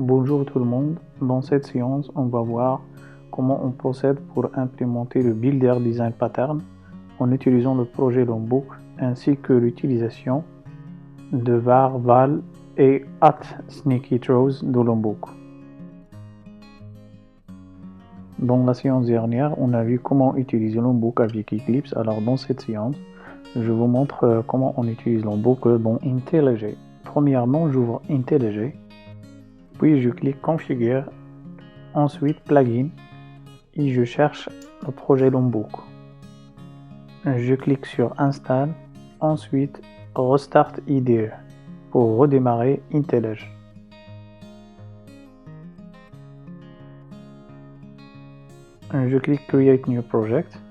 Bonjour tout le monde, dans cette séance on va voir comment on procède pour implémenter le Builder Design Pattern en utilisant le projet Lombok ainsi que l'utilisation de var, val et @sneakythrows de Lombok. Dans la séance dernière, on a vu comment utiliser Lombok avec Eclipse. Alors dans cette séance, je vous montre comment on utilise Lombok dans IntelliJ. Premièrement, j'ouvre IntelliJ, puis je clique Configure, ensuite Plugin et je cherche le projet Lombok. Je clique sur Install, ensuite Restart IDE pour redémarrer IntelliJ. Je clique Create New Project,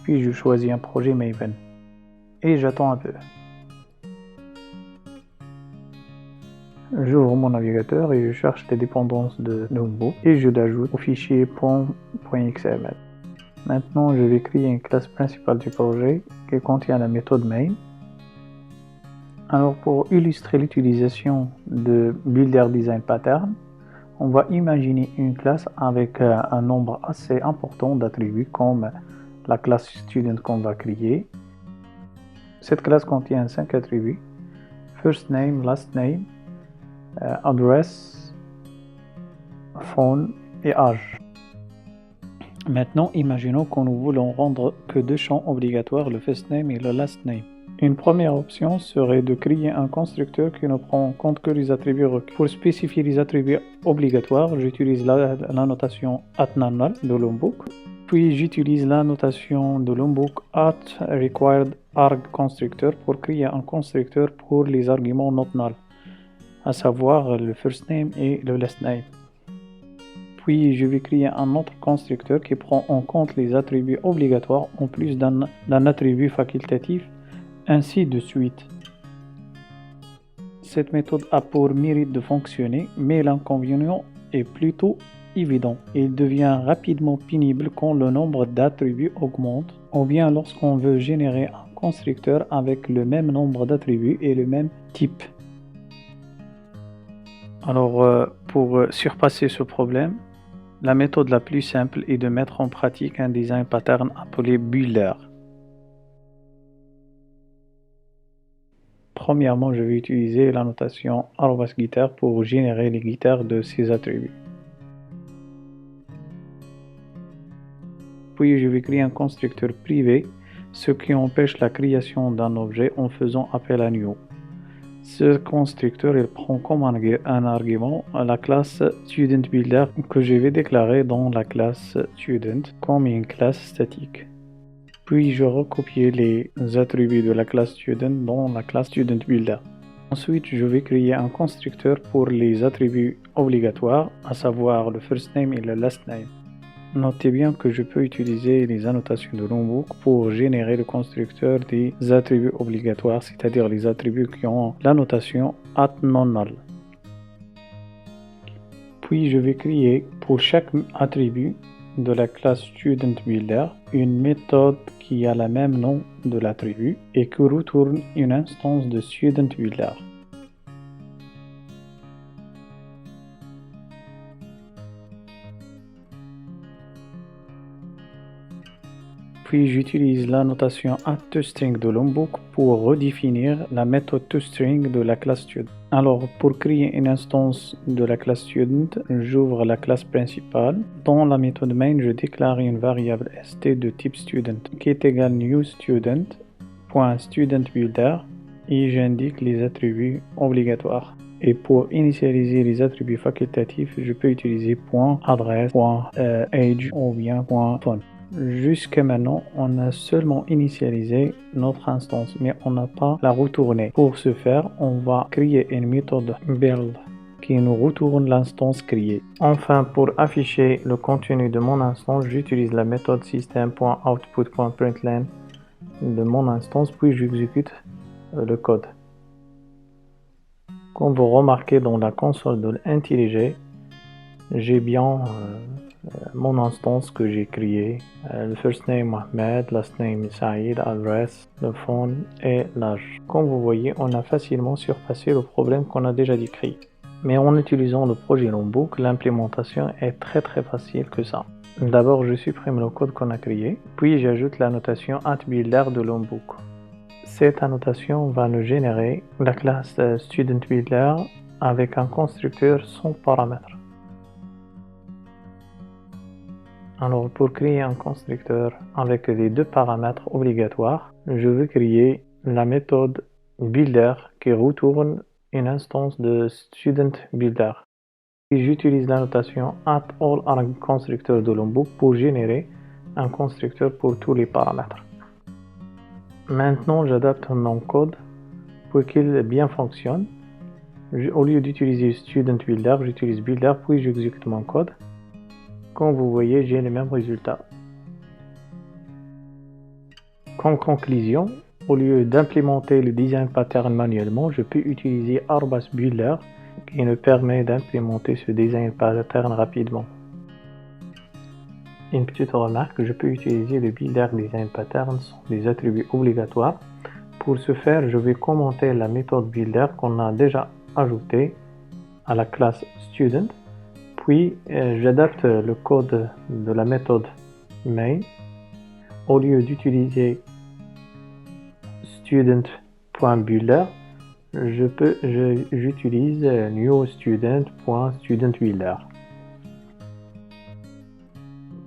puis je choisis un projet Maven et j'attends un peu. J'ouvre mon navigateur et je cherche les dépendances de Lombok et je l'ajoute au fichier .xml. Maintenant, je vais créer une classe principale du projet qui contient la méthode main. Alors, pour illustrer l'utilisation de Builder Design Pattern, on va imaginer une classe avec un nombre assez important d'attributs comme la classe Student qu'on va créer. Cette classe contient 5 attributs: First Name, Last Name, Address, Phone et Âge. Maintenant, imaginons que nous voulons rendre que deux champs obligatoires, le First Name et le Last Name. Une première option serait de créer un constructeur qui ne prend en compte que les attributs requis. Pour spécifier les attributs obligatoires, j'utilise la notation @null de Lombok. Puis j'utilise la notation de Lombok @requiredArgConstructor pour créer un constructeur pour les arguments not null, à savoir le first name et le last name. Puis je vais créer un autre constructeur qui prend en compte les attributs obligatoires en plus d'un attribut facultatif, ainsi de suite. Cette méthode a pour mérite de fonctionner, mais l'inconvénient est plutôt évident. Il devient rapidement pénible quand le nombre d'attributs augmente, ou bien lorsqu'on veut générer un constructeur avec le même nombre d'attributs et le même type. Alors, pour surpasser ce problème, la méthode la plus simple est de mettre en pratique un design pattern appelé Builder. Premièrement, je vais utiliser la notation @guitar pour générer les guitares de ces attributs. Puis je vais créer un constructeur privé, ce qui empêche la création d'un objet en faisant appel à new. Ce constructeur il prend comme un argument la classe StudentBuilder que je vais déclarer dans la classe Student comme une classe statique. Puis je recopie les attributs de la classe Student dans la classe StudentBuilder. Ensuite, je vais créer un constructeur pour les attributs obligatoires, à savoir le first name et le last name. Notez bien que je peux utiliser les annotations de Lombok pour générer le constructeur des attributs obligatoires, c'est-à-dire les attributs qui ont la notation @nonnull. Puis je vais créer pour chaque attribut de la classe StudentBuilder une méthode qui a le même nom de l'attribut et qui retourne une instance de StudentBuilder. Puis j'utilise la notation @toString de Lombok pour redéfinir la méthode toString de la classe Student. Alors, pour créer une instance de la classe Student, j'ouvre la classe principale. Dans la méthode main, je déclare une variable st de type Student qui est égale newStudent.StudentBuilder et j'indique les attributs obligatoires. Et pour initialiser les attributs facultatifs, je peux utiliser .adresse, .age ou bien .phone. Jusqu'à maintenant, on a seulement initialisé notre instance, mais on n'a pas la retournée. Pour ce faire, on va créer une méthode build qui nous retourne l'instance créée. Enfin, pour afficher le contenu de mon instance, j'utilise la méthode system.output.println de mon instance, puis j'exécute le code. Comme vous remarquez dans la console de IntelliJ, j'ai bien mon instance que j'ai créée, le first name Ahmed, last name Saïd, adresse, le phone et l'âge. Comme vous voyez, on a facilement surpassé le problème qu'on a déjà décrit. Mais en utilisant le projet Lombok, l'implémentation est très facile que ça. D'abord, je supprime le code qu'on a créé, puis j'ajoute la notation @builder de Lombok. Cette annotation va nous générer la classe StudentBuilder avec un constructeur sans paramètres. Alors, pour créer un constructeur avec les deux paramètres obligatoires, je veux créer la méthode builder qui retourne une instance de StudentBuilder. Et j'utilise la notation @allArgConstructor de Lombok pour générer un constructeur pour tous les paramètres. Maintenant, j'adapte mon code pour qu'il bien fonctionne. Au lieu d'utiliser StudentBuilder, j'utilise Builder, puis j'exécute mon code. Comme vous voyez, j'ai les mêmes résultats. Comme conclusion, au lieu d'implémenter le design pattern manuellement, je peux utiliser @builder qui nous permet d'implémenter ce design pattern rapidement. Une petite remarque, je peux utiliser le builder design pattern sans des attributs obligatoires. Pour ce faire, je vais commenter la méthode builder qu'on a déjà ajoutée à la classe student. Puis, j'adapte le code de la méthode main. Au lieu d'utiliser student.builder, j'utilise newStudent.studentBuilder.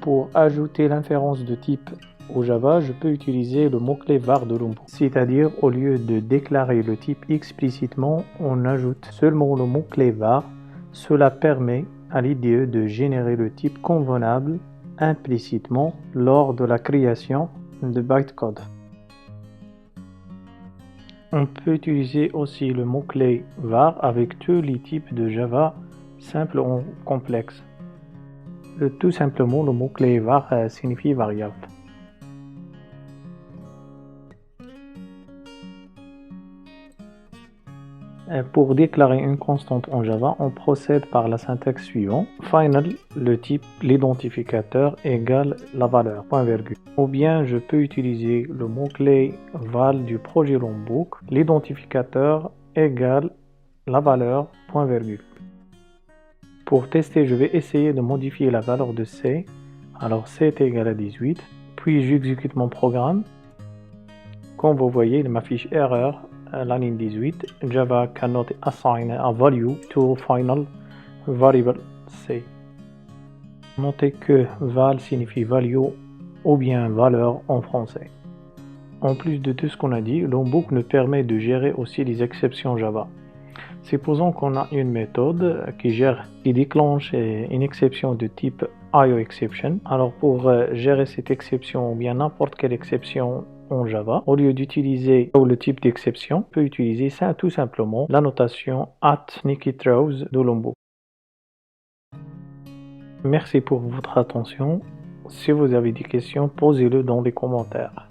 Pour ajouter l'inférence de type au Java, je peux utiliser le mot-clé var de Lombok. C'est-à-dire, au lieu de déclarer le type explicitement, on ajoute seulement le mot-clé var. Cela permet à l'IDE de générer le type convenable implicitement lors de la création de bytecode. On peut utiliser aussi le mot-clé var avec tous les types de Java, simples ou complexes. Tout simplement, le mot-clé var signifie variable. Pour déclarer une constante en Java, on procède par la syntaxe suivante. Final, le type, l'identificateur égale la valeur, point virgule. Ou bien je peux utiliser le mot-clé val du projet Lombok, l'identificateur égale la valeur, point virgule. Pour tester, je vais essayer de modifier la valeur de C. Alors C est égal à 18. Puis j'exécute mon programme. Comme vous voyez, il m'affiche erreur. La ligne 18, Java cannot assign a value to final variable C. Notez que val signifie value ou bien valeur en français. En plus de tout ce qu'on a dit, Lombok nous permet de gérer aussi les exceptions Java. Supposons qu'on a une méthode qui déclenche une exception de type IOException. Alors pour gérer cette exception ou bien n'importe quelle exception en Java, au lieu d'utiliser le type d'exception, on peut utiliser ça tout simplement la notation @NikiThrows de Lombok. Merci pour votre attention. Si vous avez des questions, posez-le dans les commentaires.